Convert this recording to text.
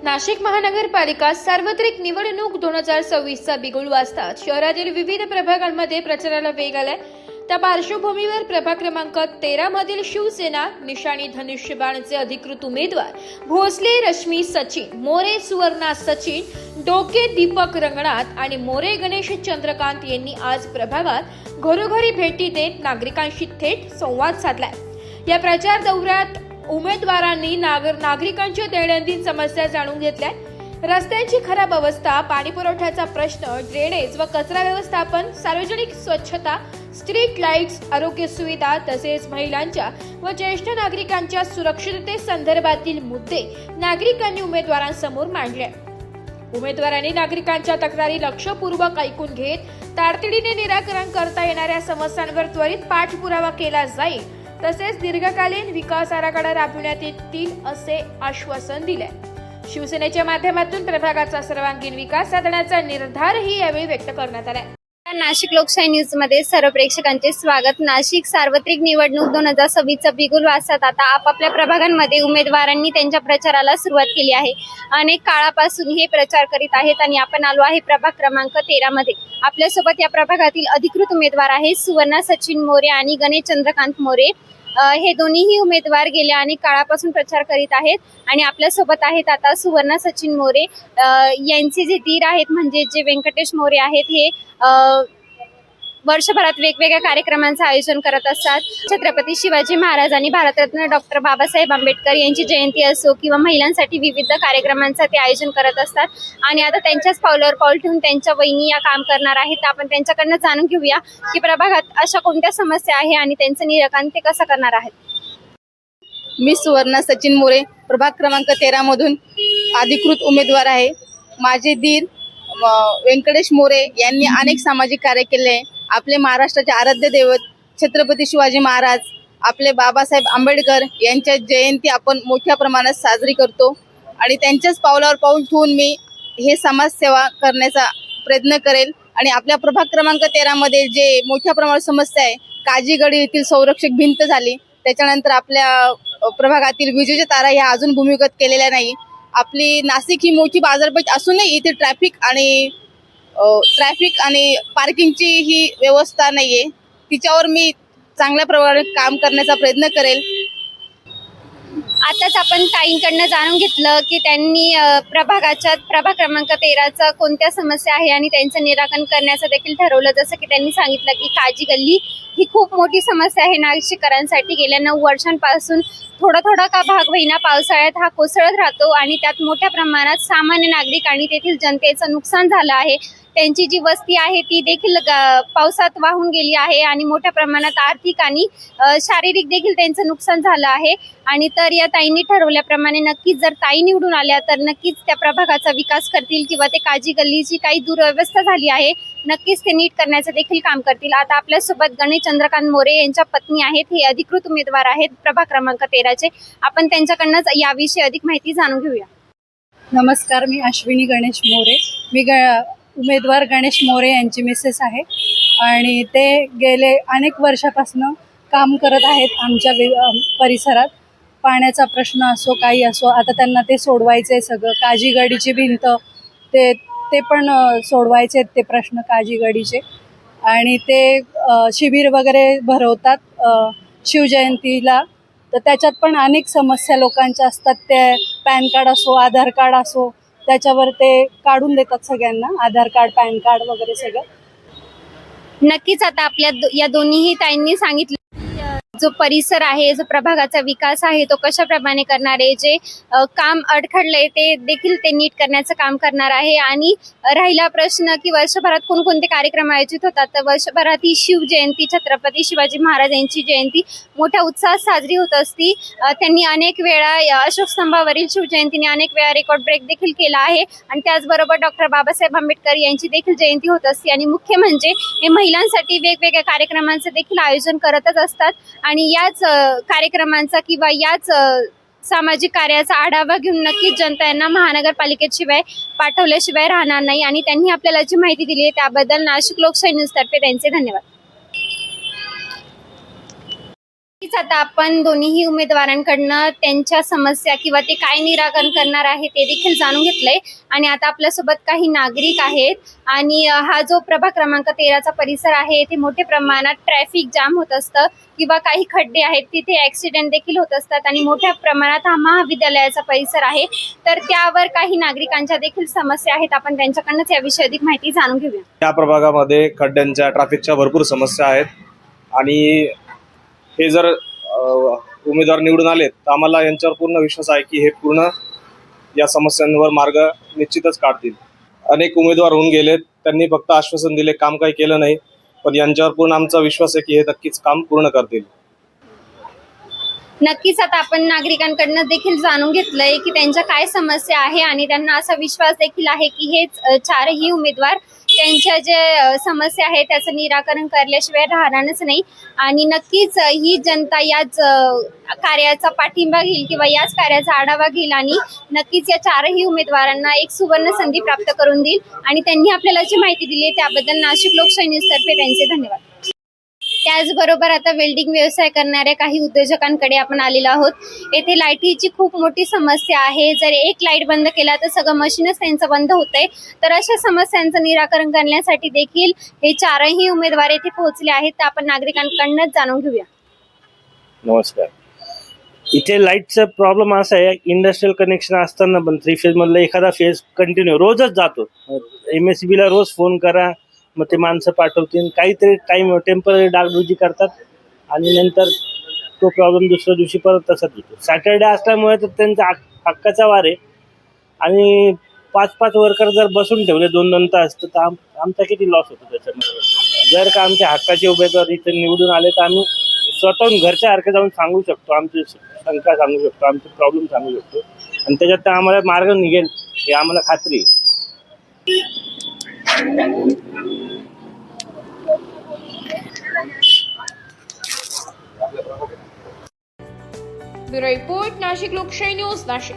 नाशिक महानगरपालिका सार्वत्रिक निवडणूक 2026चा बिगुल वाजतात शहरातील विविध प्रभागांमध्ये प्रचाराला वेग आलाय। त्या पार्श्वभूमीवर प्रभाग क्रमांक 13 मधील शिवसेना निशाणी धनुष्यबाणचे अधिकृत उमेदवार भोसले रश्मी सचिन, मोरे सुवर्णा सचिन, डोके दीपक रंगनाथ आणि मोरे गणेश चंद्रकांत यांनी आज प्रभागात घरोघरी भेटी देत नागरिकांशी थेट संवाद साधलाय। या प्रचार दौऱ्यात उमेदवारांनी नागरिकांच्या दैनंदिन समस्या जाणून घेतल्या। रस्त्यांची खराब अवस्था, पाणी पुरवठ्याचा प्रश्न, ड्रेनेज व कचरा व्यवस्थापन, सार्वजनिक स्वच्छता, स्ट्रीट लाईट्स, आरोग्य सुविधा तसेच महिलांच्या व ज्येष्ठ नागरिकांच्या सुरक्षिततेसंदर्भातील मुद्दे नागरिकांनी उमेदवारांसमोर मांडले। उमेदवारांनी नागरिकांच्या तक्रारी लक्षपूर्वक ऐकून घेत तातडीने निराकरण करता येणाऱ्या समस्यांवर त्वरित पाठपुरावा केला जाईल, तसेच दीर्घकालीन विकास आराखडा राबविण्यात येतील असे आश्वासन दिले। शिवसेनेच्या माध्यमातून प्रभागाचा सर्वांगीण विकास साधण्याचा निर्धारही यावेळी व्यक्त करण्यात आला। नाशिक लोकशाही न्यूज मध्ये सर्व प्रेक्षकांचे स्वागत। नाशिक सार्वत्रिक निवडणूक 2026चा बिगुल वाजतात आता आपापल्या प्रभागांमध्ये उमेदवारांनी त्यांच्या प्रचाराला सुरुवात केली आहे। अनेक काळापासून हे प्रचार करीत आहेत आणि आपण आलो आहे प्रभाग क्रमांक 13 मध्ये। आपल्यासोबत या प्रभागातील अधिकृत उमेदवार आहेत सुवर्णा सचिन मोरे आणि गणेश चंद्रकांत मोरे। हे दोन्हीही उमेदवार गेल्या अनेक काळापासून प्रचार करीत आहेत आणि आपल्यासोबत आहेत आता सुवर्णा सचिन मोरे। यांचे जे दीर आहेत म्हणजे जे व्यंकटेश मोरे आहेत हे वर्षभरात वेगवेगळ्या कार्यक्रमांचं आयोजन करत असतात। छत्रपती शिवाजी महाराज आणि भारतरत्न डॉक्टर बाबासाहेब आंबेडकर यांची जयंती असो किंवा महिलांसाठी विविध कार्यक्रमांचं ते आयोजन करत असतात आणि आता त्यांच्याच पावलावर पाऊल ठेवून त्यांच्या वहिनी या काम करणार आहेत। तर आपण त्यांच्याकडनं जाणून घेऊया की प्रभागात अशा कोणत्या समस्या आहे आणि त्यांचं निराकरण ते कसं करणार आहेत। मी सुवर्णा सचिन मोरे, प्रभाग क्रमांक 13 मधून अधिकृत उमेदवार आहे। माझे दीर व्यंकटेश मोरे यांनी अनेक सामाजिक कार्य केले। आपले महाराष्ट्राचे आराध्य दैवत छत्रपती शिवाजी महाराज, आपले बाबासाहेब आंबेडकर यांच्या जयंती आपण मोठ्या प्रमाणात साजरी करतो आणि त्यांच्याच पावलावर पाऊल ठेवून मी हे समाजसेवा करण्याचा प्रयत्न करेल। आणि आपल्या प्रभाग क्रमांक 13 मध्ये जे मोठ्या प्रमाणात समस्या आहे, काजीगडी येथील संरक्षक भिंत झाली, त्याच्यानंतर आपल्या प्रभागातील विजेच्या तारा ह्या अजून भूमिगत केलेल्या नाही। आपली नाशिक ही मोठी बाजारपेठ असूनही इथे ट्रॅफिक आणि पार्किंगची ही व्यवस्था नाहीये, तिच्यावर मी चांगल्या प्रकारे काम करण्याचा प्रयत्न करेल। आताच आपण ताईंकडनं जाणून घेतलं की त्यांनी प्रभाग क्रमांक 13चा कोणत्या समस्या आहे आणि त्यांचं निराकरण करण्याचं देखील ठरवलं। जसं की त्यांनी सांगितलं की काजी गल्ली ही खूप मोठी समस्या आहे नाशिककरांसाठी। गेल्या 9 वर्षांपासून थोडा का भाग होईना पावसाळ्यात हा कोसळत राहतो आणि त्यात मोठ्या प्रमाणात सामान्य नागरिक आणि तेथील जनतेचं नुकसान झालं आहे। त्यांची जी वस्ती आहे ती देखील पावसात वाहून गेली आहे आणि मोठ्या प्रमाणात आर्थिक आणि शारीरिक देखील त्यांचं नुकसान झालं आहे। आणि तर या ताईंनी ठरवल्याप्रमाणे नक्कीच जर ताई निवडून आल्या तर नक्कीच त्या प्रभागाचा विकास करतील किंवा ते काजी गल्लीची काही दुर्व्यवस्था झाली आहे नक्कीच ते नीट करण्याचं देखील काम करतील। आता आपल्यासोबत गणेश चंद्रकांत मोरे यांच्या पत्नी आहेत, हे अधिकृत उमेदवार आहेत प्रभाग क्रमांक 13चे। आपण त्यांच्याकडनंच याविषयी अधिक माहिती जाणून घेऊया। नमस्कार, मी अश्विनी गणेश मोरे। मी उमेदवार गणेश मोरे यांची मिसेस आहे आणि ते गेले अनेक वर्षापासून काम करत आहेत आमच्या परिसरात। पाण्याचा प्रश्न असो काही असो, आता त्यांना ते सोडवायचे सगळं। काजीगडीची भिंत ते पण सोडवायचे ते प्रश्न काजीगडीचे। आणि ते शिबिर वगैरे भरवतात शिवजयंतीला, तर त्याच्यात पण अनेक समस्या लोकांच्या असतात। ते पॅन कार्ड असो, आधार कार्ड असो, त्याच्यावर ते काढून देतात सगळ्यांना, आधार कार्ड, पॅन कार्ड वगैरे सगळं। नक्कीच आता आपल्या या दोन्हीही ताईंनी सांगितलं जो परिसर आहे, जो प्रभागाचा विकास आहे तो कशाप्रमाणे करणार आहे, जे काम अडखडले ते देखील ते नीट करण्याचं काम करणार आहे। आणि राहिला प्रश्न की वर्षभरात कोणकोणते कार्यक्रम आयोजित होतात, तर वर्षभरात ही शिवजयंती, छत्रपती शिवाजी महाराज यांची जयंती मोठ्या उत्साहात साजरी होत असती। त्यांनी अनेक वेळा अशोक स्तंभावरील शिवजयंतीने अनेक वेळा रेकॉर्ड ब्रेक देखील केला आहे आणि त्याचबरोबर डॉक्टर बाबासाहेब आंबेडकर यांची देखील जयंती होत असते। आणि मुख्य म्हणजे हे महिलांसाठी वेगवेगळ्या कार्यक्रमांचं देखील आयोजन करतच असतात आणि याच कार्यक्रमांचा किंवा याच सामाजिक कार्याचा आढावा घेऊन नक्कीच जनता यांना महानगरपालिकेत शिवाय पाठवल्याशिवाय राहणार नाही। आणि त्यांनी आपल्याला जी माहिती दिली आहे त्याबद्दल नाशिक लोकशाही न्यूज तर्फे त्यांचे धन्यवाद। नक्कीच आता आपण दोन्हीही उमेदवारांकडनं त्यांच्या समस्या किंवा ते काय निराकरण करणार आहे ते देखील जाणून घेतलंय. आणि आता आपल्यासोबत काही नागरिक आहेत आणि हा जो प्रभाग क्रमांक 13चा परिसर आहे येथे मोठ्या प्रमाणात ट्रॅफिक जाम होत असतं किंवा काही खड्डे आहेत, तिथे ऍक्सिडेंट देखील होत असतात आणि मोठ्या प्रमाणात हा महाविद्यालयाचा परिसर आहे. तर त्यावर काही नागरिकांच्या देखील समस्या आहेत. आपण त्यांच्याकडनंच याविषयी अधिक माहिती जाणून घेऊया. या प्रभागामध्ये खड्ड्यांच्या, ट्रॅफिकच्या भरपूर समस्या आहेत आणि हे जर उमेदवार निवडून आलेत तर आम्हाला यांच्यावर पूर्ण विश्वास आहे की हे पूर्ण या समस्यांवर मार्ग निश्चितच काढतील. अनेक उमेदवार होऊन गेलेत, त्यांनी फक्त आश्वासन दिले, काम काही केलं नाही. पण यांच्यावर पूर्ण आमचा विश्वास आहे की हे नक्कीच काम पूर्ण करतील. नक्कीच आता आपण नागरिकांकडनं देखील जाणून घेतलंय की त्यांच्या काय समस्या आहे आणि त्यांना असा विश्वास देखील आहे की हेच चारही उमेदवार त्यांच्या जे समस्या आहे त्याचं निराकरण करल्याशिवाय राहणारच नाही. आणि नक्कीच ही जनता याच कार्याचा पाठिंबा घेईल किंवा याच कार्याचा आढावा घेईल आणि नक्कीच या चारही उमेदवारांना एक सुवर्ण संधी प्राप्त करून देईल. आणि त्यांनी आपल्याला जी माहिती दिली त्याबद्दल नाशिक लोकशाही न्यूजतर्फे त्यांचे धन्यवाद. त्याचबरोबर आता वेल्डिंग व्यवसाय करणाऱ्या काही उद्योजकांकडे आपण आलेलो आहोत. येथे लाईटीची खूप मोठी समस्या आहे. जर एक लाईट बंद केला तर सगळं मशीनच त्यांचं बंद होतंय. तर अशा समस्यांचं निराकरण करण्यासाठी देखील हे चारही उमेदवार येथे पोहोचले आहेत. तर आपण नागरिकांकडूनच जाणून घेऊया. नमस्कार. इथे लाईटचा प्रॉब्लेम असा आहे, इंडस्ट्रियल कनेक्शन असताना पण 3 फेज मधला एखादा फेज कंटिन्यू रोजच जातो. MSEB ला रोज फोन करा, मग ते माणसं पाठवतील, काहीतरी टाइम टेम्पररी डागडुजी करतात आणि नंतर तो प्रॉब्लेम दुसऱ्या दिवशी परत तसाच होतो. सॅटर्डे असल्यामुळे तर त्यांचा हक्काचा वार आहे आणि 5-5 वर्कर जर बसून ठेवले 2-2 तास तर आमचा किती लॉस होतो त्याच्यामध्ये. जर का आमच्या हक्काचे उमेदवार इथे निवडून आले तर आम्ही स्वतःहून घरच्या सारखे जाऊन सांगू शकतो, आमची शंका सांगू शकतो, आमचे प्रॉब्लेम सांगू शकतो आणि त्याच्यात आम्हाला मार्ग निघेल हे आम्हाला खात्री आहे. ब्युरो रिपोर्ट, नाशिक लोकशाही न्यूज, नाशिक.